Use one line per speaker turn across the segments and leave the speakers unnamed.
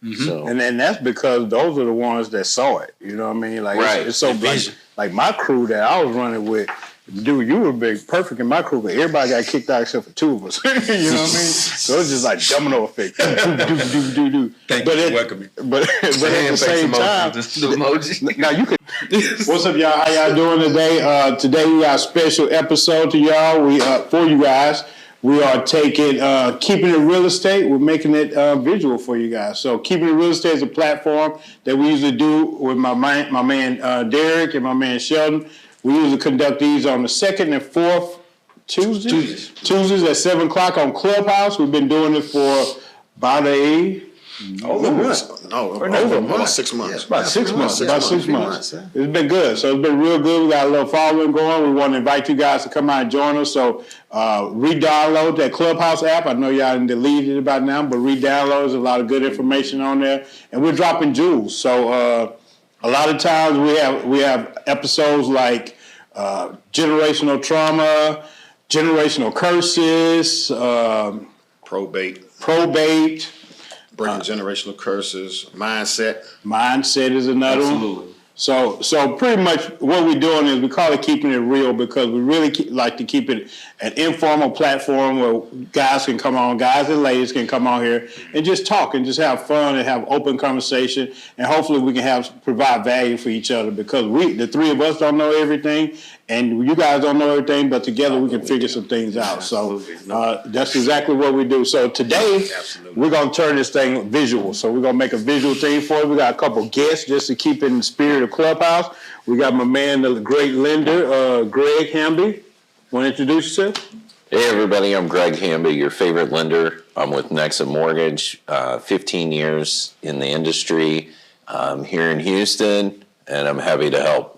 Mm-hmm.
So,
and that's because those are the ones that saw it. You know what I mean? Like it's so like my crew that I was running with. Dude, you were perfect in my crew, but everybody got kicked out except for two of us. You know what I mean? So it's just like domino effect.
Thank you for welcoming.
But at the same time, now you can. What's up, y'all? How y'all doing today? Today we got a special episode to y'all. For you guys. We are taking Keeping It Real Estate. We're making it visual for you guys. So Keeping It Real Estate is a platform that we usually do with my man Derek and my man Sheldon. We usually conduct these on the second and fourth Tuesdays at 7 o'clock on Clubhouse. We've been doing it for about
over a month. 6 months.
About 6 months. It's been good. So it's been real good. We got a little following going. We want to invite you guys to come out and join us. So re-download that Clubhouse app. I know y'all didn't delete it by now, but re-download. There's a lot of good information on there. And we're dropping jewels. So a lot of times we have episodes like generational trauma, generational curses, probate,
breaking generational curses, mindset.
Mindset is another one. So pretty much what we're doing is we call it Keeping It Real because we really like to keep it an informal platform where guys and ladies can come on here and just talk and just have fun and have open conversation, and hopefully we can provide value for each other because the three of us don't know everything and you guys don't know everything, but together we can figure some things out. So that's exactly what we do. So today we're going to turn this thing visual. So we're going to make a visual thing for it. We got a couple guests just to keep in the spirit of Clubhouse. We got my man, the great lender, Greg Hamby. Want to introduce yourself?
Hey, everybody. I'm Greg Hamby, your favorite lender. I'm with Nexa Mortgage, 15 years in the industry. I'm here in Houston, and I'm happy to help.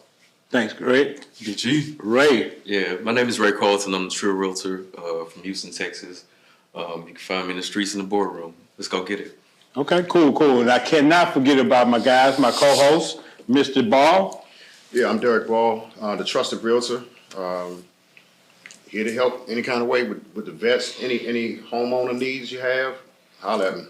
Thanks, Greg.
Get you.
Ray.
Yeah, my name is Ray Carlton. I'm the True Realtor from Houston, Texas. You can find me in the streets in the boardroom. Let's go get it.
Okay, cool. And I cannot forget about my guys, my co-host, Mr. Ball.
Yeah, I'm Derek Ball, the trusted realtor. Here to help any kind of way with the vets, any homeowner needs you have, holler at me.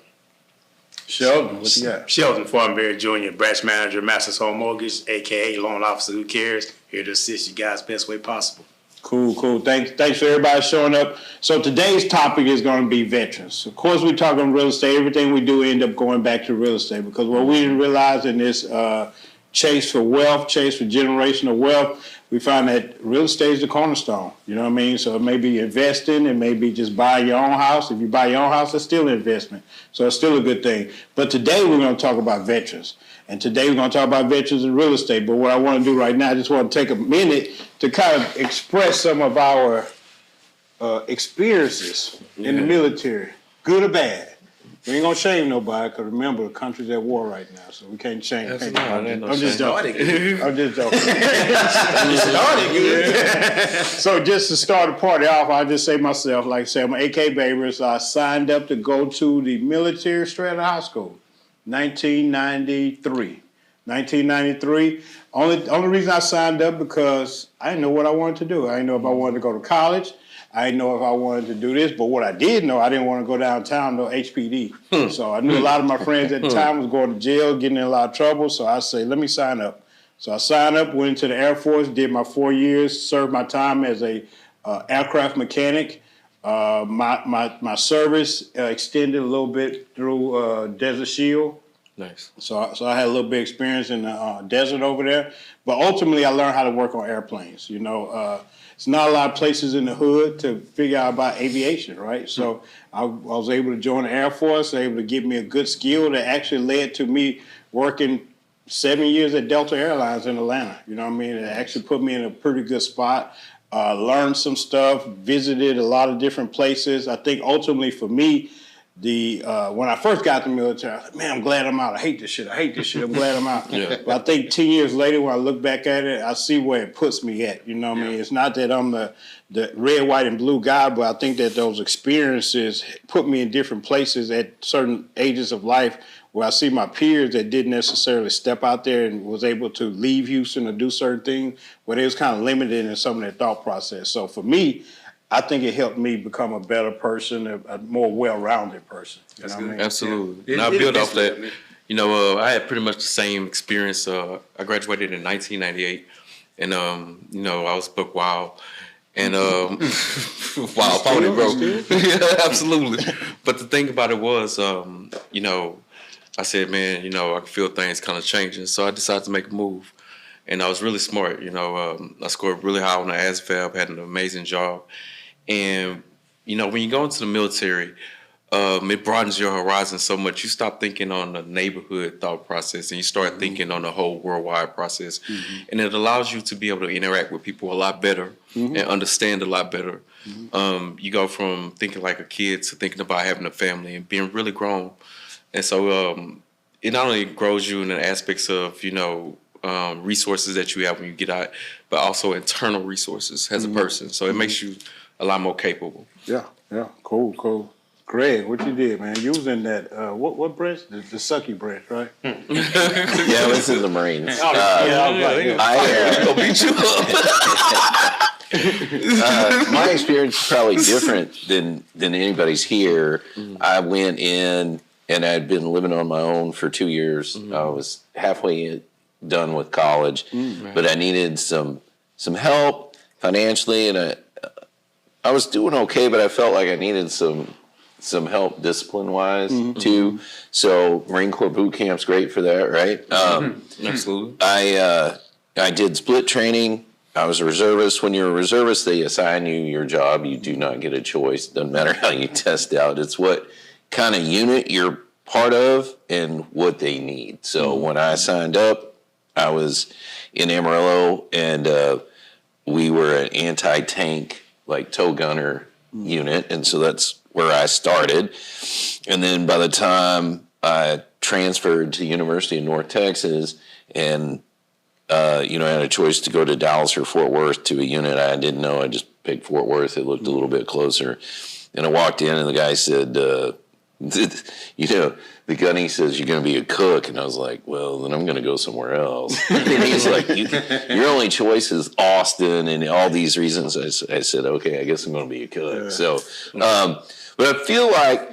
Sheldon, what you got?
Sheldon Fortenberry Jr., branch manager, Masters Home Mortgage, a.k.a. loan officer who cares, here to assist you guys best way possible.
Cool. Thanks for everybody showing up. So today's topic is going to be veterans. Of course, we talk on real estate. Everything we do end up going back to real estate because what we didn't realize in this chase for generational wealth, we find that real estate is the cornerstone. You know what I mean? So it may be investing, it may be just buying your own house. If you buy your own house, it's still an investment. So it's still a good thing. But today we're going to talk about veterans. And today we're going to talk about veterans in real estate. But what I want to do right now, I just want to take a minute to kind of express some of our experiences in the military, good or bad. We ain't gonna shame nobody because remember the country's at war right now, so we can't shame. I'm just joking. So just to start the party off, I'll just say myself, like I say, I'm an AK Baber, so I signed up to go to the military straight out of high school, 1993. 1993. Only reason I signed up because I didn't know what I wanted to do. I didn't know if I wanted to go to college. I didn't know if I wanted to do this, but what I did know, I didn't want to go downtown to HPD. So I knew a lot of my friends at the time was going to jail, getting in a lot of trouble. So I said, let me sign up. So I signed up, went into the Air Force, did my 4 years, served my time as a aircraft mechanic. My service extended a little bit through Desert Shield.
Nice.
So I had a little bit of experience in the desert over there. But ultimately, I learned how to work on airplanes. It's not a lot of places in the hood to figure out about aviation, right? So I was able to join the Air Force, able to give me a good skill that actually led to me working 7 years at Delta Airlines in Atlanta. You know what I mean? It actually put me in a pretty good spot. Learned some stuff, visited a lot of different places. I think ultimately for me, when I first got to the military, I was like, man, I'm glad I'm out. I hate this shit. I'm glad I'm out. But I think 10 years later, when I look back at it, I see where it puts me at. You know what I mean? It's not that I'm the red, white, and blue guy, but I think that those experiences put me in different places at certain ages of life where I see my peers that didn't necessarily step out there and was able to leave Houston or do certain things, where they was kind of limited in some of their thought process. So for me, I think it helped me become a better person, a more well-rounded person. You know what I mean?
Absolutely.
Yeah.
And I built off that.
Definitely.
You know, I had pretty much the same experience. I graduated in 1998, and you know, I was book wild, and wild pony, bro. Yeah, absolutely. But the thing about it was, you know, I said, man, you know, I can feel things kind of changing, so I decided to make a move, and I was really smart. You know, I scored really high on the ASVAB, had an amazing job, and you know, when you go into the military. It broadens your horizon so much. You stop thinking on the neighborhood thought process and you start thinking on the whole worldwide process. And it allows you to be able to interact with people a lot better and understand a lot better. You go from thinking like a kid to thinking about having a family and being really grown. And so it not only grows you in the aspects of, you know, resources that you have when you get out, but also internal resources as a person. So it makes you a lot more capable.
Yeah. Cool. Greg, what you did, man? You was in that, what branch? The Sucky branch, right?
Yeah, I was in the Marines.
Go beat you up.
My experience is probably different than anybody's here. I went in and I'd been living on my own for 2 years. I was halfway done with college, but I needed some help financially, and I was doing okay, but I felt like I needed some help discipline-wise too. So Marine Corps boot camp's great for that, right?
Absolutely.
I did split training. I was a reservist. When you're a reservist, they assign you your job. You do not get a choice. Doesn't matter how you test out. It's what kind of unit you're part of and what they need. So when I signed up, I was in Amarillo, and we were an anti-tank, like tow gunner unit, and so that's where I started. And then by the time I transferred to University of North Texas, and you know, I had a choice to go to Dallas or Fort Worth to a unit I didn't know. I just picked Fort Worth. It looked a little bit closer. And I walked in, and the guy said, you know, the gunny says, you're going to be a cook. And I was like, well, then I'm going to go somewhere else. And he's like, your only choice is Austin and all these reasons. I said, okay, I guess I'm going to be a cook. Yeah. So, but I feel like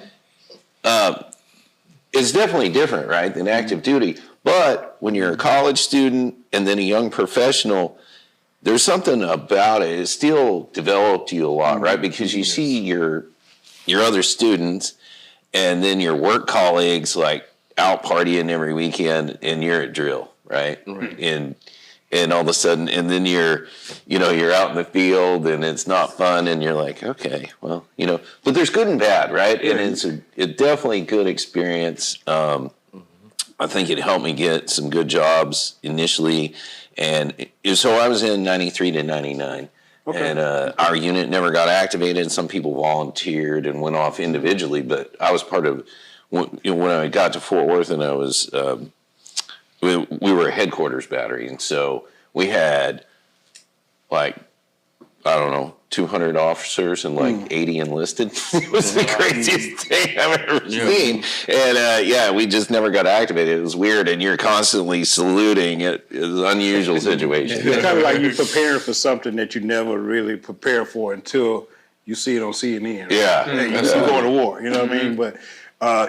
it's definitely different, right, than active duty. But when you're a college student and then a young professional, there's something about it. It still developed you a lot, right? Because you see your other students and then your work colleagues like out partying every weekend, and you're at drill, right? And all of a sudden, and then you're out in the field and it's not fun, and you're like, okay, well, you know, but there's good and bad, right? Yeah. And it's a definitely good experience. I think it helped me get some good jobs initially. And so I was in 93 to 99. Okay. And our unit never got activated. Some people volunteered and went off individually, but I was part of, when I got to Fort Worth, and I was, we were a headquarters battery. And so we had like, I don't know, 200 officers and like 80 enlisted. It was the craziest thing I've ever seen. And we just never got activated. It was weird. And you're constantly saluting. It was an unusual situation.
It's kind of like you're preparing for something that you never really prepare for until you see it on CNN. Right?
Yeah.
Hey, you're going to war, you know what I mean? But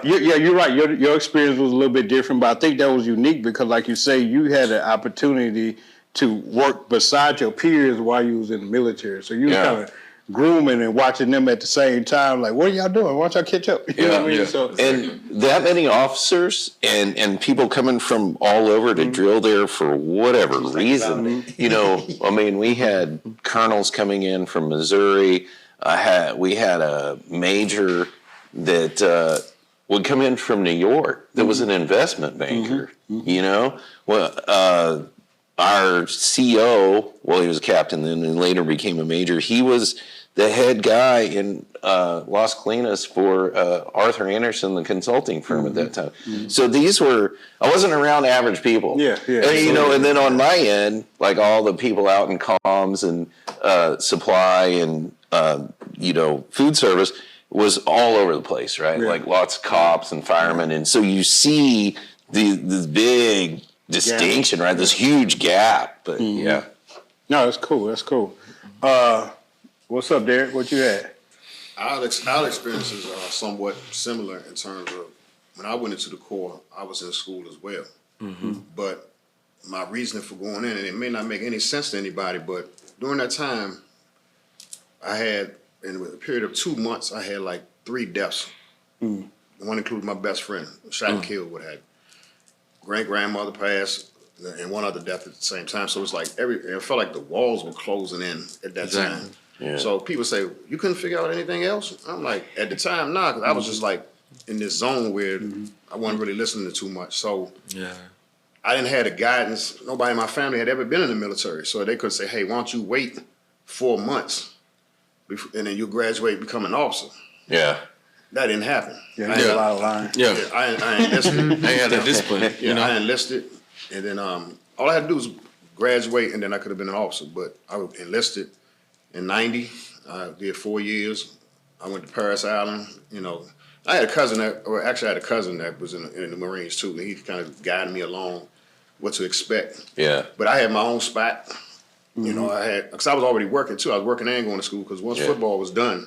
you're right. Your experience was a little bit different, but I think that was unique because, like you say, you had an opportunity to work beside your peers while you was in the military. So you were kind of grooming and watching them at the same time, like, what are y'all doing? Why don't y'all catch up? You know what I mean? So,
and that many officers and people coming from all over to drill there for whatever reason. You know, I mean, we had colonels coming in from Missouri. We had a major that would come in from New York that was an investment banker, you know? Well, our CO, well, he was a captain then and later became a major. He was the head guy in Las Colinas for Arthur Anderson, the consulting firm at that time. So I wasn't around average people.
Yeah.
And, you know, and then on my end, like all the people out in comms and supply and, you know, food service was all over the place, right? Like lots of cops and firemen. And so you see this big distinction, right? This huge gap, but
No, that's cool. What's up, Derek? What you had?
Our experiences are somewhat similar in terms of when I went into the Corps, I was in school as well. But my reasoning for going in, and it may not make any sense to anybody, but during that time, I had, in a period of 2 months, I had like 3 deaths. One included my best friend, shot and killed, what have you. Great-grandmother passed, and one other death at the same time. So it's like it felt like the walls were closing in at that time.
Yeah.
So people say, you couldn't figure out anything else? I'm like, at the time, nah, because I was just like in this zone where I wasn't really listening to too much. So
Yeah.
I didn't have the guidance. Nobody in my family had ever been in the military. So they could say, hey, why don't you wait 4 months and then you graduate, become an officer.
Yeah.
That didn't happen.
Yeah, there's a lot of lying.
Yeah.
I enlisted.
I ain't had that discipline.
Yeah,
You know.
I enlisted, and then all I had to do was graduate, and then I could have been an officer. But I enlisted in '90. I did 4 years. I went to Paris Island. You know, I had a cousin that was in the Marines too, and he kind of guided me along what to expect.
Yeah.
But I had my own spot. You know, because I was already working too. I was working and going to school because once football was done,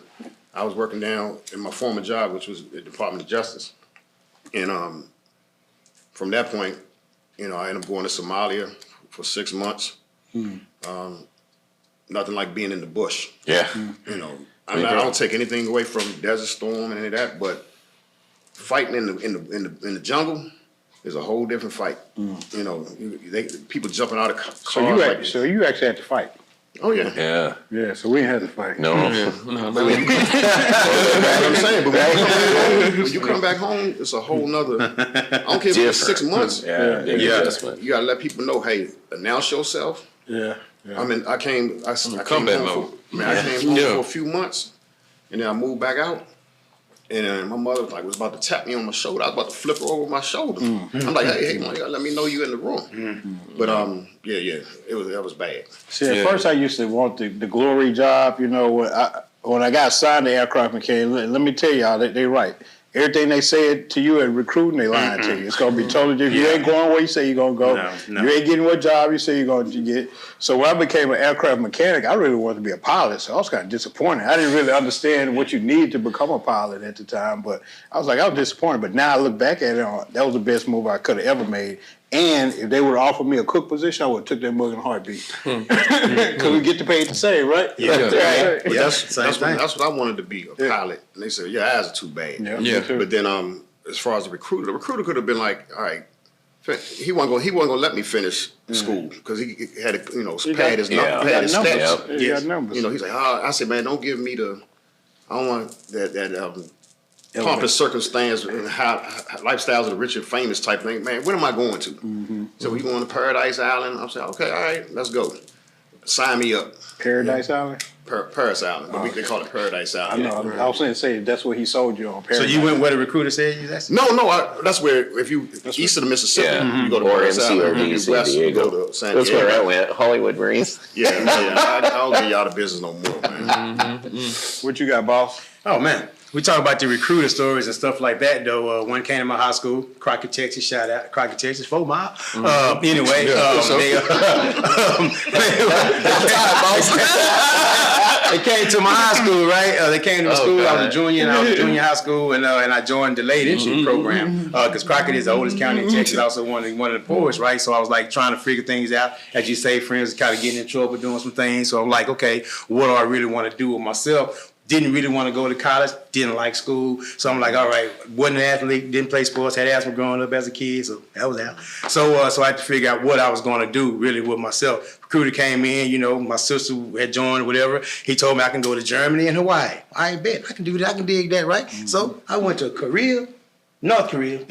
I was working down in my former job, which was the Department of Justice. And from that point, you know, I ended up going to Somalia for 6 months. Nothing like being in the bush.
Yeah.
You know, I don't take anything away from Desert Storm and any of that, but fighting in the jungle is a whole different fight. You know, people jumping out of cars.
So you actually had to fight.
Oh yeah.
Yeah.
Yeah, so we didn't have to fight.
No.
That's what I'm saying. But when you come back home, it's a whole nother. I don't care if it's 6 months.
Yeah. Big adjustment.
You gotta let people know, hey, announce yourself.
Yeah.
I mean, I came
combat
home for a few months, and then I moved back out. And my mother was about to tap me on my shoulder. I was about to flip her over my shoulder. I'm like, hey, mom, you gotta let me know you in the room. But that was bad.
See, at first I used to want the glory job. You know, when I got assigned to aircraft mechanic, let me tell y'all, they right. Everything they said to you at recruiting, they lying to you. It's gonna be totally different. You ain't going where you say you're gonna go.
No.
You ain't getting what job you say you're going to get. So when I became an aircraft mechanic, I really wanted to be a pilot. So I was kind of disappointed. I didn't really understand what you need to become a pilot at the time. But I was disappointed. But now I look back at it, that was the best move I could have ever made. And if they would have offered me a cook position, I would have took that mug in a heartbeat. Because we get to pay the same, right?
Yeah.
But that's what I wanted to be, a pilot. And they said, your eyes are too bad.
Yeah.
Too.
But then as far as the recruiter could have been like, all right, he wasn't gonna let me finish school because he had to, pad his stats.
He got numbers.
You know, he's like, I said, man, don't give me I don't want that pompous circumstance and how lifestyles of the rich and famous type thing. Man, when am I going to? So we going to Paradise Island. I'm saying, okay, all right, let's go. Sign me up.
Paradise Island?
Paris Island. But they call it Paradise Island.
I know. I was going to say that's what he sold you on.
So
Paradise.
you went where the recruiter said you?
No, that's where if you east of the Mississippi, you go to
Or
Paris Island.
MCRD,
West,
San
you
Diego.
go to San
That's
Diego.
where I went. Hollywood Marines.
Yeah. I don't give y'all the business no more, man.
What you got, boss?
Oh man, we talk about the recruiter stories and stuff like that. Though one came to my high school, Crockett, Texas. Shout out Crockett, Texas, 4 Mile. Anyway, they came to my high school, right? They came to my school. I was a junior, and I was a junior high school, and I joined the late entry program because Crockett is the oldest county in Texas, also one of the poorest, right? So I was like trying to figure things out. As you say, friends kind of getting in trouble doing some things. So I'm like, okay, what do I really want to do with myself? Didn't really want to go to college, didn't like school. So I'm like, all right, wasn't an athlete, didn't play sports, had asthma growing up as a kid, so that was out. So I had to figure out what I was going to do really with myself. Recruiter came in, my sister had joined, whatever. He told me I can go to Germany and Hawaii. I bet, I can do that, I can dig that, right? So I went to Korea, North Korea,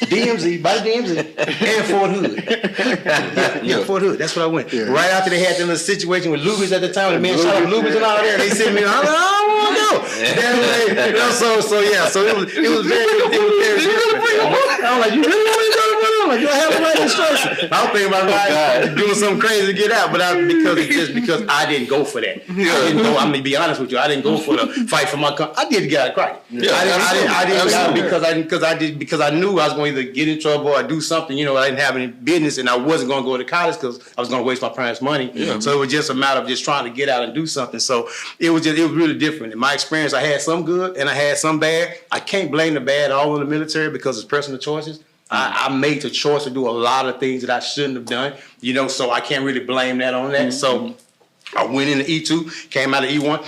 DMZ, by the DMZ, and Fort Hood. Yeah, Fort Hood. That's what I went. Yeah. Right after they had the little situation with Luby's at the time, the man shot up Luby's and all that, they sent me, I was like, I don't want to go. So it was very different. I was like, you really want to go? I'm like, do I have the right instructions? I was thinking about doing something crazy to get out, but because I didn't go for that. I didn't go. I'm gonna be honest with you. I didn't go for the fight for my country. I did get out of Crockett. I didn't because I knew I was going to either get in trouble or do something. You know, I didn't have any business, and I wasn't going to go to college because I was going to waste my parents' money. Yeah. So it was just a matter of just trying to get out and do something. So it was really different. In my experience, I had some good and I had some bad. I can't blame the bad all in the military because it's personal choices. I made the choice to do a lot of things that I shouldn't have done. You know, so I can't really blame that on that. So I went into E2, came out of E1.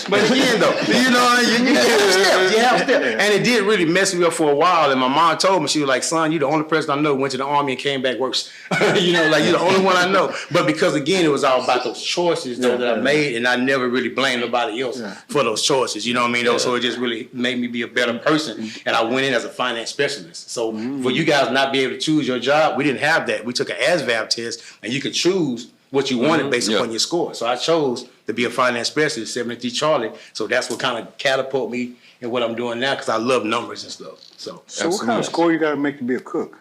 But again, though, you know, you have a step. And it did really mess me up for a while. And my mom told me, she was like, son, you're the only person I know who went to the Army and came back worse. You know, like, you're the only one I know. But because, again, it was all about those choices that I made, and I never really blamed nobody else for those choices. You know what I mean? Yeah. So it just really made me be a better person. And I went in as a finance specialist. So for you guys not be able to choose your job, we didn't have that. We took an ASVAB test, and you could choose what you wanted based upon your score. So I chose to be a finance specialist, 73 Charlie. So that's what kind of catapulted me in what I'm doing now because I love numbers and stuff. So
what kind of score you got to make to be a cook?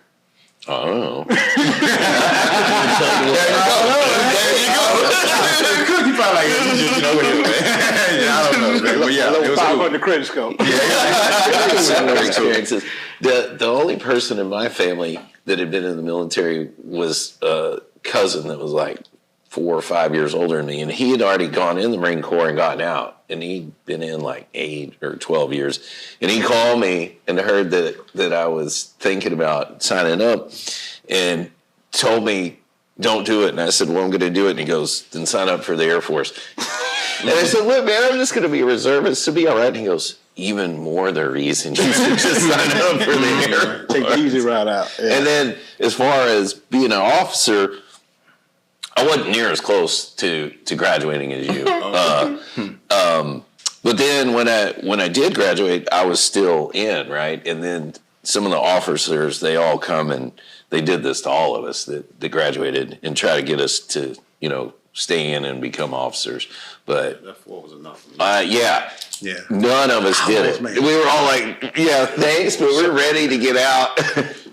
I don't know.
There you go. Cook, you probably like, you know, I don't know. But yeah, it was
500 credit score.
Experiences. The only person in my family that had been in the military was a cousin that was like 4 or 5 years older than me, and he had already gone in the Marine Corps and gotten out, and he'd been in like 8 or 12 years. And he called me and heard that I was thinking about signing up, and told me, "Don't do it." And I said, "Well, I'm going to do it." And he goes, "Then sign up for the Air Force." And I said, "Look, man, I'm just going to be a reservist to be all right." And he goes, "Even more the reason you should just sign up for the Air Force."
Take the easy route out. Yeah.
And then, as far as being an officer, I wasn't near as close to graduating as you. But then when I did graduate, I was still in, right? And then some of the officers, they all come and they did this to all of us that graduated and try to get us to, you know, stay in and become officers. But
that 4 was enough.
yeah. None of us did it. We were all like, "Yeah, thanks, but we're ready to get out."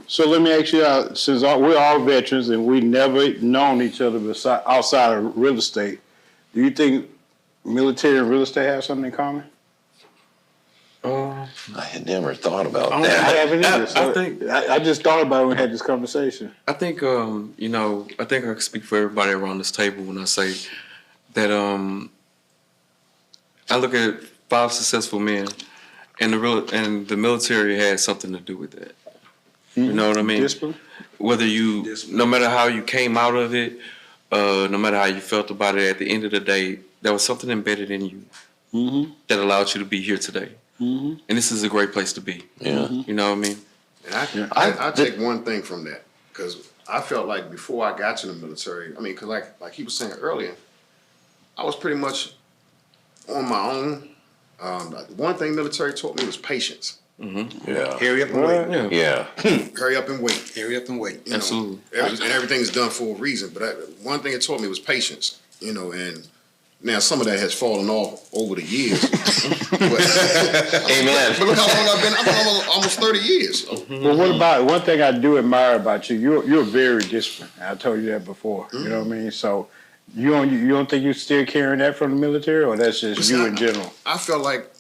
So let me ask you, since we're all veterans and we never known each other outside of real estate, do you think military and real estate have something in common?
I had never thought about
I
that.
haven't either. So
I think
I just thought about it when we had this conversation.
I think you know, I think I can speak for everybody around this table when I say that I look at 5 successful men, and the military had something to do with that. You know what I mean?
Discipline?
Whether no matter how you came out of it, no matter how you felt about it, at the end of the day, there was something embedded in you that allowed you to be here today. And this is a great place to be.
Yeah.
You know what I mean?
And I take one thing from that, because I felt like before I got to the military, I mean, because like he was saying earlier, I was pretty much on my own. One thing military taught me was patience.
Yeah.
Hurry up and wait.
Yeah.
Hurry up and wait.
Hurry up and wait.
You know,
Absolutely.
and everything's done for a reason. But one thing it taught me was patience. You know, and now some of that has fallen off over the years.
Amen.
But look how long I've been almost 30 years. So.
Well, what about one thing I do admire about you? You're very disciplined. I told you that before. You know what I mean? So you don't think you're still carrying that from the military, or that's just you in general?
I felt like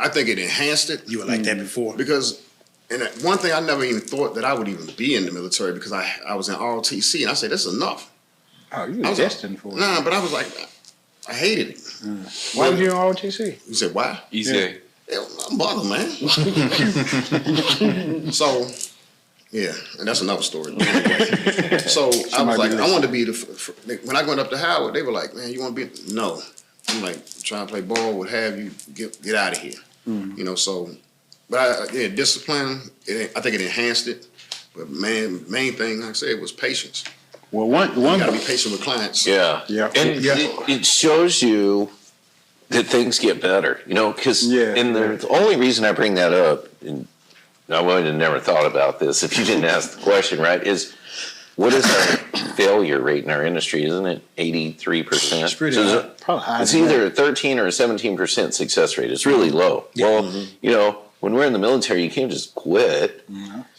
I think it enhanced it.
You were like that before.
Because, and one thing I never even thought that I would even be in the military, because I was in ROTC, and I said, "This is enough."
Oh, you were destined for it.
Nah, but I was like, I hated it.
Why were you in ROTC?
You said, why?
Easy.
Yeah, I'm bothered, man. So, yeah, and that's another story. Anyway, so I was like, I wanted to be when I went up to Howard, they were like, "Man, you want to be?" No. I'm like, trying to play ball, what have you, get out of here. You know, so, but discipline, I think it enhanced it. But main thing, like I said, was patience.
Well, one
You gotta be patient with clients.
Yeah.
Yeah.
And it shows you that things get better, you know, because the only reason I bring that up, and I would have never thought about this if you didn't ask the question, right, is what is our failure rate in our industry? Isn't it 83%?
It's pretty high.
Probably higher
It's
than
either a 13 or a 17% success rate. It's really low. Well, you know, when we're in the military, you can't just quit.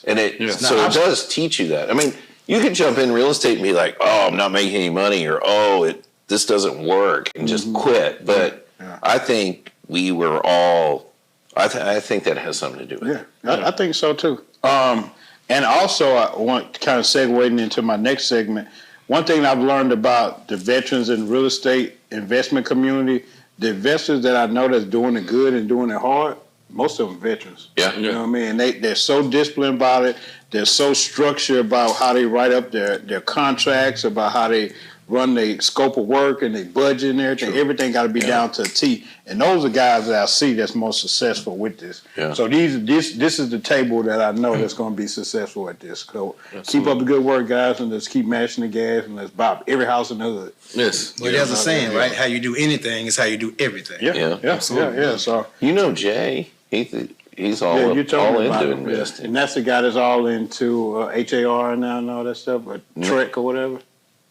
And it does teach you that. I mean, you can jump in real estate and be like, "Oh, I'm not making any money," or this doesn't work, and just quit. But I think we were all. I think that has something to do with it.
Yeah, I think so too. And also, I want to kind of segueing into my next segment. One thing I've learned about the veterans in real estate investment community, the investors that I know that's doing it good and doing it hard, most of them veterans.
Yeah.
You know what I mean? They're so disciplined about it. They're so structured about how they write up their contracts, about how they run their scope of work and their budget and everything. True. Everything got to be down to a T. And those are guys that I see that's most successful with this. Yeah. So this is the table that I know that's going to be successful at this. So keep up the good work, guys, and let's keep mashing the gas and let's buy every house in the hood.
Yes.
Well, there's a saying, right? How you do anything is how you do everything.
Yeah. So
Jay, he's all into investing.
And that's the guy that's all into HAR now and all that stuff, but Trek or whatever.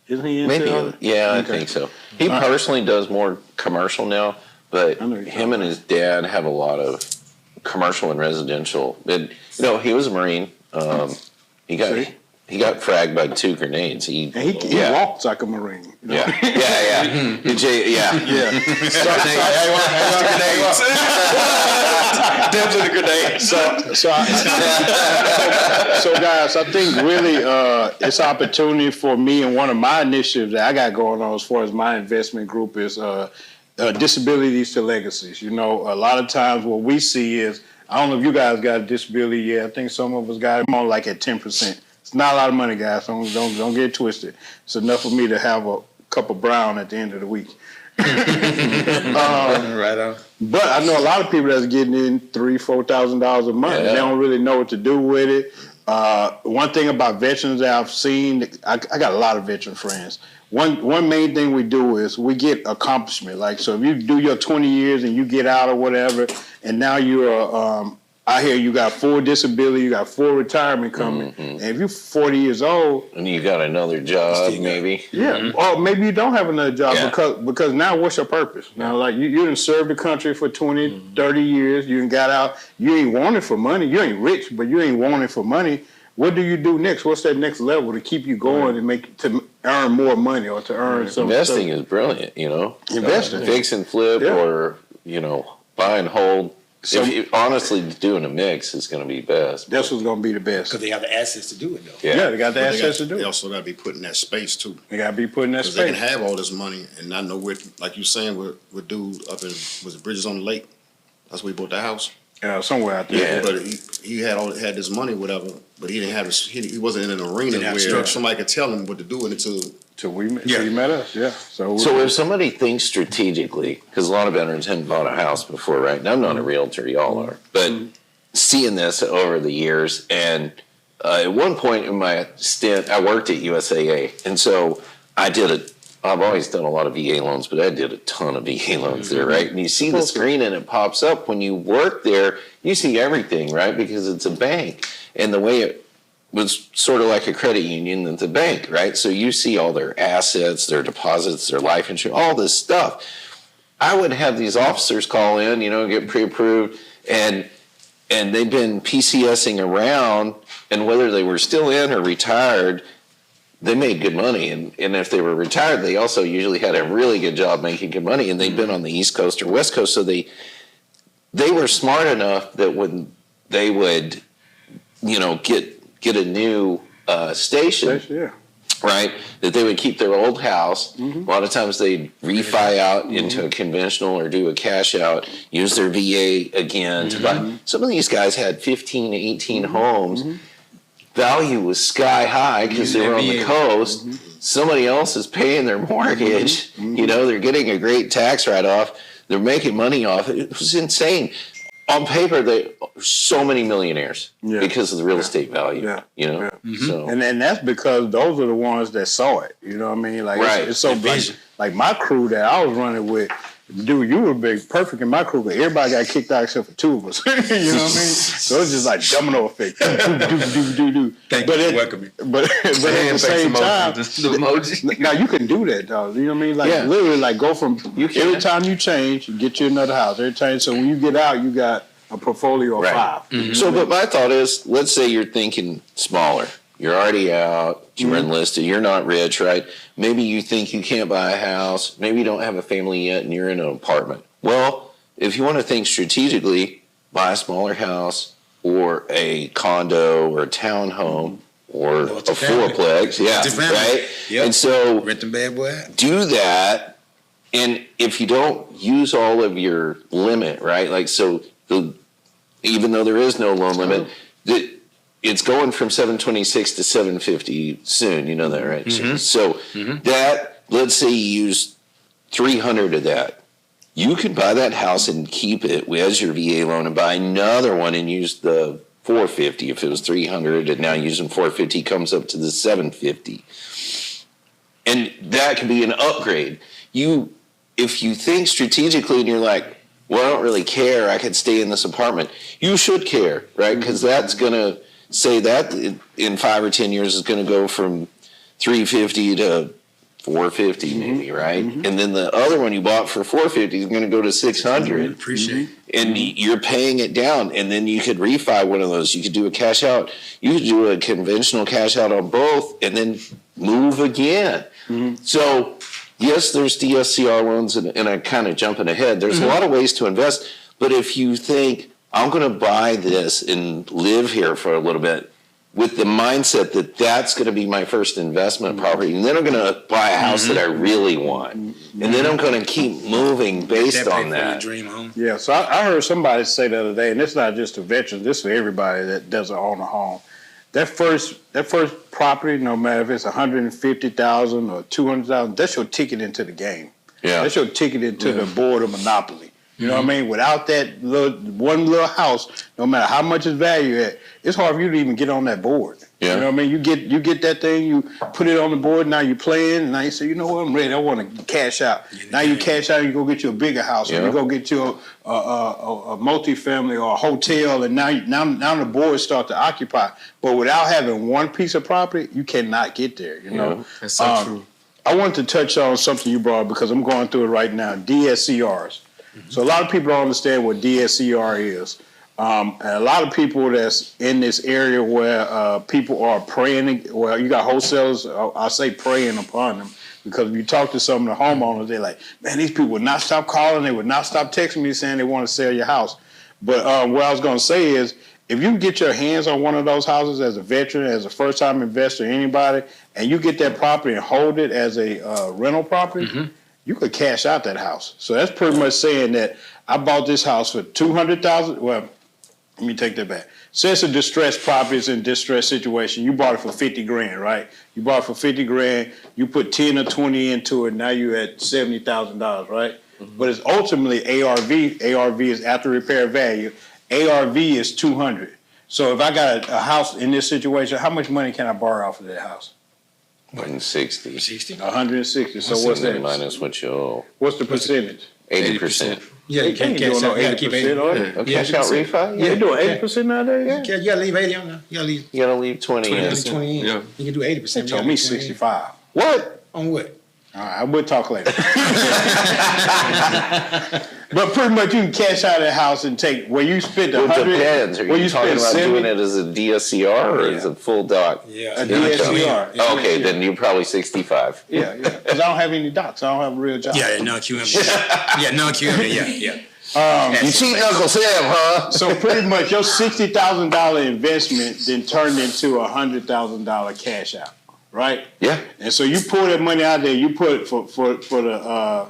Isn't he into
Maybe, I think so. He personally does more commercial now, but him and his dad have a lot of commercial and residential. And, he was a Marine. He got fragged by 2 grenades. He
walks like a Marine. You know?
Yeah.
So guys, I think really it's opportunity for me, and one of my initiatives that I got going on as far as my investment group is disabilities to legacies. A lot of times what we see is, I don't know if you guys got a disability yet. I think some of us got it more like at 10%. It's not a lot of money, guys. Don't get it twisted. It's enough for me to have a cup of brown at the end of the week.
Right on.
But I know a lot of people that's getting in $3,000-$4,000 a month. Yeah. They don't really know what to do with it. One thing about veterans that I've seen, I got a lot of veteran friends. One main thing we do is we get accomplishment. Like, so if you do your 20 years and you get out or whatever, and now you're I hear you got full disability, you got full retirement coming, and if you're 40 years old,
and you got another job, maybe,
or maybe you don't have another job because now what's your purpose? Now, like you didn't serve the country for 20, 30 years, you done got out, you ain't wanted for money, you ain't rich, but you ain't wanted for money. What do you do next? What's that next level to keep you going and to earn more money or to earn something?
Investing is brilliant,
Investing,
fix and flip, or buy and hold. So honestly, doing a mix is going to be best.
That's what's going to be the best.
Because they have the assets to do it, though.
Yeah, they got the assets to do it.
They also got to be put in that space, too.
They got to be put in that space.
Because they can have all this money and not know where, like you saying, with dude up in, was it Bridges on the Lake? That's where he bought the house.
Somewhere out there.
Yeah, but he had this money, whatever, but he didn't have this, he wasn't in an arena where somebody could tell him what to do until
we met us, So
if somebody thinks strategically, because a lot of veterans haven't bought a house before, right? And I'm not a realtor, y'all are, but seeing this over the years, and at one point in my stint, I worked at USAA, and so I've always done a lot of VA loans, but I did a ton of VA loans there, right? And you see the screen and it pops up. When you work there, you see everything, right? Because it's a bank. And the way it was sort of like a credit union than the bank, right? So you see all their assets, their deposits, their life insurance, all this stuff. I would have these officers call in, get pre-approved, and they've been PCSing around, and whether they were still in or retired, they made good money, and if they were retired, they also usually had a really good job making good money, and they'd been on the East Coast or West Coast, so they were smart enough that when they would, get a new station, right, that they would keep their old house. A lot of times they'd refi out into a conventional or do a cash out, use their VA again to buy. Some of these guys had 15 to 18 homes. Value was sky high because they were on the coast. Somebody else is paying their mortgage. They're getting a great tax write-off. They're making money off it. It was insane. On paper, they so many millionaires because of the real estate value. So,
and that's because those are the ones that saw it. You know what I mean? Like it's so like my crew that I was running with. Dude, you were perfect in my crew, but everybody got kicked out except for 2 of us. You know what I mean? So it's just like domino effect.
Thank you for welcoming me.
But at the same time, now you can do that, dog. You know what I mean? Like literally, like go from every time you change, you get you another house. Every time, so when you get out, you got a portfolio of
Right.
5.
So, but my thought is, let's say you're thinking smaller. You're already out. You're enlisted. You're not rich, right? Maybe you think you can't buy a house. Maybe you don't have a family yet, and you're in an apartment. Well, if you want to think strategically, buy a smaller house or a condo or a townhome or a fourplex. Yeah, right.
Yep.
And so
Rent them bad boy.
do that. And if you don't use all of your limit, right? Like, so even though there is no loan limit, it's going from 726 to 750 soon. You know that, right? So that, let's say you use 300 of that. You could buy that house and keep it as your VA loan and buy another one and use the 450. If it was 300 and now using 450 comes up to the 750. And that could be an upgrade. If you think strategically and you're like, well, I don't really care, I could stay in this apartment, you should care, right? Because that's going to say that in 5 or 10 years is going to go from 350 to 450 maybe, right? And then the other one you bought for 450 is going to go to 600.
Appreciate.
And you're paying it down, and then you could refi one of those. You could do a cash out. You could do a conventional cash out on both, and then move again. So, yes, there's DSCR loans, and I'm kind of jumping ahead. There's a lot of ways to invest, but if you think, I'm going to buy this and live here for a little bit, with the mindset that that's going to be my first investment property, and then I'm going to buy a house that I really want, and then I'm going to keep moving based on that.
Dream home.
Yeah, so I heard somebody say the other day, and it's not just the veterans, this is for everybody that doesn't own a home. That first property, no matter if it's $150,000 or $200,000, that's your ticket into the game.
Yeah.
That's your ticket into the board of Monopoly. You know what I mean? Without that one little house, no matter how much it's valued at, it's hard for you to even get on that board.
Yeah.
You know what I mean? You get that thing, you put it on the board, now you're playing, and now you say, you know what, I'm ready, I want to cash out. Now you cash out, you go get you a bigger house, or you go get you a multifamily or a hotel, and now the boards start to occupy. But without having one piece of property, you cannot get there, you know?
That's so true.
I want to touch on something you brought up because I'm going through it right now, DSCRs. So a lot of people don't understand what DSCR is. And a lot of people that's in this area where people are preying, well, you got wholesalers, I say preying upon them, because if you talk to some of the homeowners, they're like, man, these people would not stop calling, they would not stop texting me saying they want to sell your house. But what I was going to say is, if you get your hands on one of those houses as a veteran, as a first-time investor, anybody, and you get that property and hold it as a rental property, you could cash out that house. So that's pretty much saying that I bought this house for $200,000. Well, let me take that back. Say it's a distressed property, it's in distressed situation. You bought it for $50,000, right? You bought it for $50,000. You put 10 or 20 into it. Now you're at $70,000, right? But it's ultimately ARV. ARV is after repair value. ARV is 200. So if I got a house in this situation, how much money can I borrow off of that house?
160.
60?
160. So what's that?
Minus what you owe.
What's the percentage?
80%.
Yeah, you can't cash out. You gotta keep 80.
A cash out refi?
You doing 80% nowadays?
You gotta leave 80 on there. You gotta leave
You gotta leave 20 in.
20 in.
Yeah.
You can do 80%.
They told me 65.
What?
On what?
All right, we'll talk later. But pretty much you can cash out of the house and take where you spent
Well, it
100.
depends. Are
where
you talking
spent
about
70,
doing it as a DSCR or as a full doc?
Yeah.
a DSCR.
Okay, then you're probably 65.
Yeah, because I don't have any docs. I don't have a real job.
Yeah, non-QM. Yeah, non-QM. Yeah.
You cheating Uncle Sam, huh?
So pretty much your $60,000 investment then turned into a $100,000 cash out, right?
Yeah.
And so you pull that money out there, you put it for the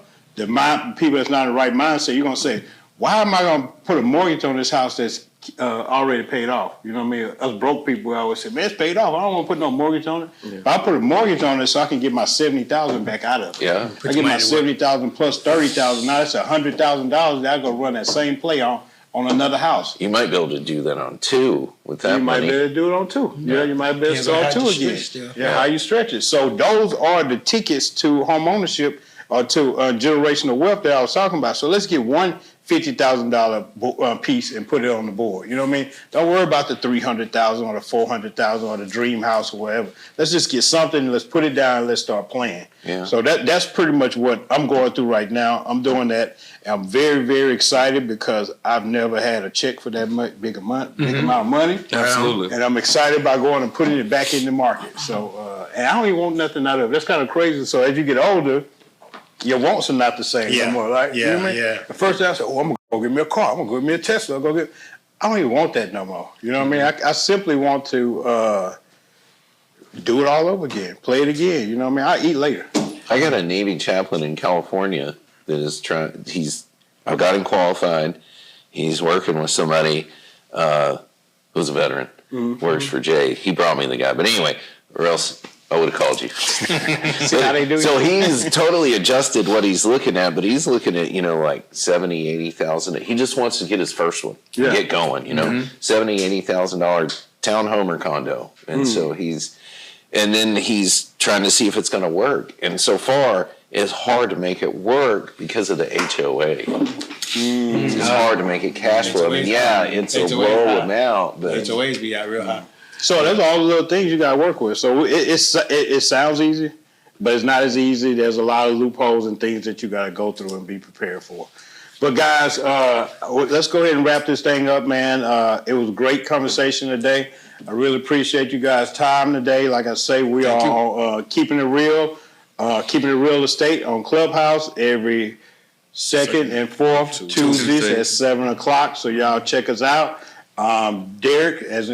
people that's not in the right mindset. You're gonna say, why am I gonna put a mortgage on this house that's already paid off? You know what I mean? Us broke people always say, man, it's paid off. I don't want to put no mortgage on it. Yeah. But I put a mortgage on it so I can get my $70,000 back out of it.
Yeah.
I get my $70,000 plus $30,000. Now that's $100,000 that I go run that same play on another house.
You might be able to do that on 2 with that
You might
money.
be able to do it on 2. Yeah, you might be able to start 2 again. Yeah, how you stretch it. So those are the tickets to home ownership or to generational wealth that I was talking about. So let's get one $50,000 piece and put it on the board. You know what I mean? Don't worry about the $300,000 or the $400,000 or the dream house or whatever. Let's just get something. Let's put it down. And let's start playing.
Yeah.
So that's pretty much what I'm going through right now. I'm doing that. I'm very, very excited because I've never had a check for that big amount of money.
Absolutely.
And I'm excited about going and putting it back in the market. So, and I don't even want nothing out of it. That's kind of crazy. So as you get older, your wants are not the same
Yeah.
anymore. Right? You know what I mean?
Yeah.
The first time I said, I'm going to go get me a car. I'm going to go get me a Tesla. I don't even want that no more. You know what I mean? I simply want to do it all over again. Play it again. You know what I mean? I'll eat later.
I got a Navy chaplain in California that is trying. I got him qualified. He's working with somebody who's a veteran. Works for Jay. He brought me the guy, but anyway, or else I would have called you.
See how they do?
So he's totally adjusted what he's looking at, but he's looking at like 70, 80,000. He just wants to get his first one, get going. $70,000, $80,000 townhome or condo, and so and then he's trying to see if it's going to work. And so far, it's hard to make it work because of the HOA. It's hard to make it cash flow. I mean, it's a low amount, but
HOAs be out real high.
So that's all the little things you got to work with. So it sounds easy, but it's not as easy. There's a lot of loopholes and things that you got to go through and be prepared for. But guys, let's go ahead and wrap this thing up, man. It was a great conversation today. I really appreciate you guys' time today. Like I say, we are on Keeping It Real Estate on Clubhouse every second and fourth Tuesdays at 7:00. So y'all check us out. Derek, as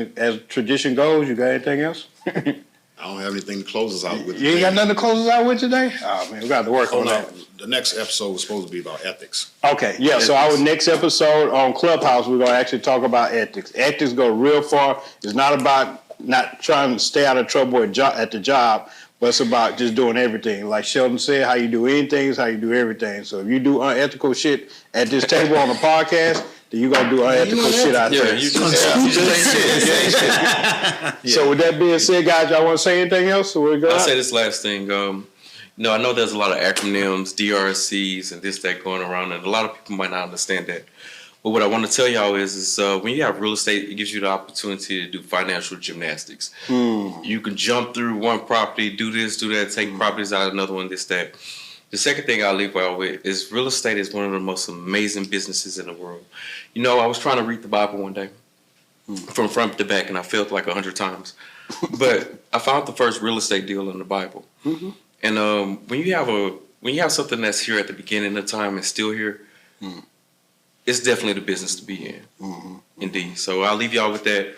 tradition goes, you got anything else?
I don't have anything to close us out with.
You ain't got nothing to close us out with today? Oh man, we got to work on that.
The next episode was supposed to be about ethics.
Okay, yeah. So our next episode on Clubhouse, we're gonna actually talk about ethics. Ethics go real far. It's not about not trying to stay out of trouble at the job, but it's about just doing everything. Like Sheldon said, how you do anything is how you do everything. So if you do unethical shit at this table on the podcast, then you're gonna do unethical shit out there. So with that being said, guys, y'all want to say anything else? So we go.
I'll say this last thing. I know there's a lot of acronyms, DRCs, and this, that going around, and a lot of people might not understand that. But what I want to tell y'all is when you have real estate, it gives you the opportunity to do financial gymnastics. You can jump through one property, do this, do that, take properties out of another one, this, that. The second thing I'll leave y'all with is real estate is one of the most amazing businesses in the world. I was trying to read the Bible one day from front to back, and I felt like 100 times. But I found the first real estate deal in the Bible. And when you have something that's here at the beginning of time and still here, it's definitely the business to be in. Indeed. So I'll leave y'all with that.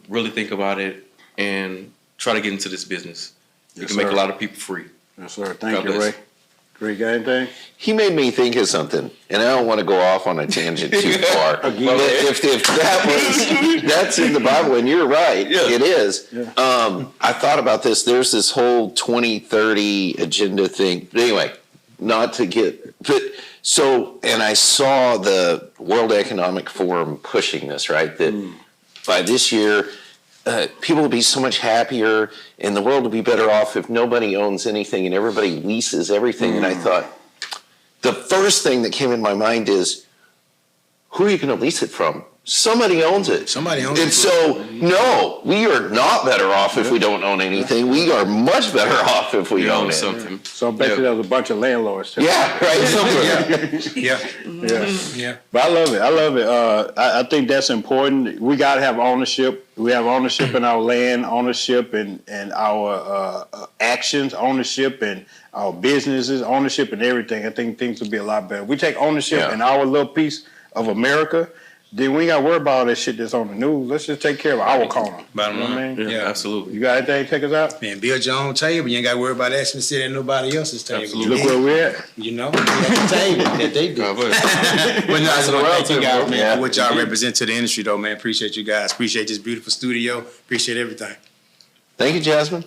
Really think about it and try to get into this business. You can make a lot of people free.
Yes, sir. Thank you, Ray. Ray, got anything?
he made me think of something, and I don't want to go off on a tangent too far. But if that's in the Bible, and you're right, it is. Yeah. I thought about this. There's this whole 2030 agenda thing. But anyway, not to get, but so, and I saw the World Economic Forum pushing this, right? That by this year, people will be so much happier, and the world will be better off if nobody owns anything and everybody leases everything. And I thought, the first thing that came in my mind is, who are you going to lease it from? Somebody owns it.
Somebody owns it.
And so, no, we are not better off if we don't own anything. We are much better off if we own it.
Something.
So I bet you there was a bunch of landlords too.
Yeah, right. Somewhere.
Yeah.
But I love it. I love it. I think that's important. We got to have ownership. We have ownership in our land, ownership in our actions, ownership in our businesses, ownership in everything. I think things would be a lot better. We take ownership in our little piece of America, then we ain't got to worry about all that shit that's on the news. Let's just take care of our corner.
Bottom line.
You know what I mean?
Yeah, absolutely.
You got anything to take us out?
Man, build your own table. You ain't got to worry about asking to sit at nobody else's table.
Absolutely.
Look where we're at.
You know, at the table that they do. But no, I want to thank you guys, man, for what y'all represent to the industry, though, man. Appreciate you guys. Appreciate this beautiful studio. Appreciate everything.
Thank you, Jasmine.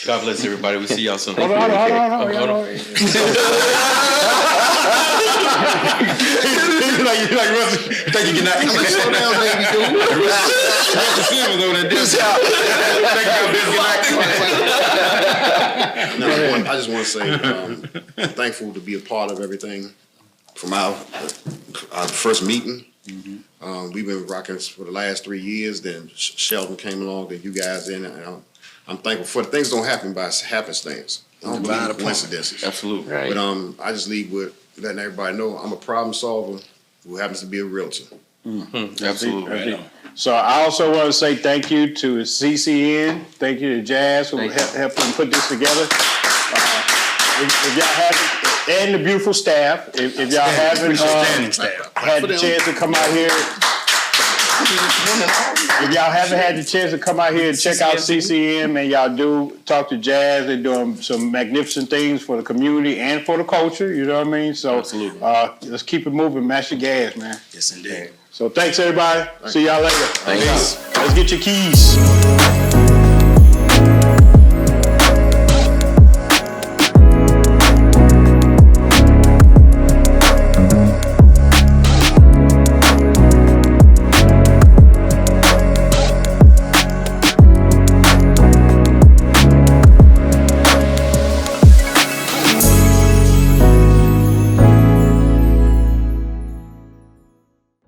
God bless everybody. We'll see y'all soon.
Hold on.
like Russell. Thank you. Good night.
Slow down, baby, dude. I just want to say I'm thankful to be a part of everything. from our first meeting. We've been rocking for the last 3 years. Then Sheldon came along. Then you guys in, and I'm thankful for things. Don't happen by happenstance. I don't believe in coincidences.
Absolutely.
Right.
But I just leave with letting everybody know I'm a problem solver who happens to be a realtor.
Absolutely.
So I also want to say thank you to CCN, thank you to Jazz who helped them put this together. If y'all haven't, and the beautiful staff, if y'all haven't had the chance to come out here, if y'all haven't had the chance to come out here and check out CCM and y'all do talk to Jazz, they're doing some magnificent things for the community and for the culture, you know what I mean? So
Absolutely.
Let's keep it moving, match your gas, man.
Yes, indeed.
So thanks everybody. See y'all later.
Thanks.
Let's get your keys.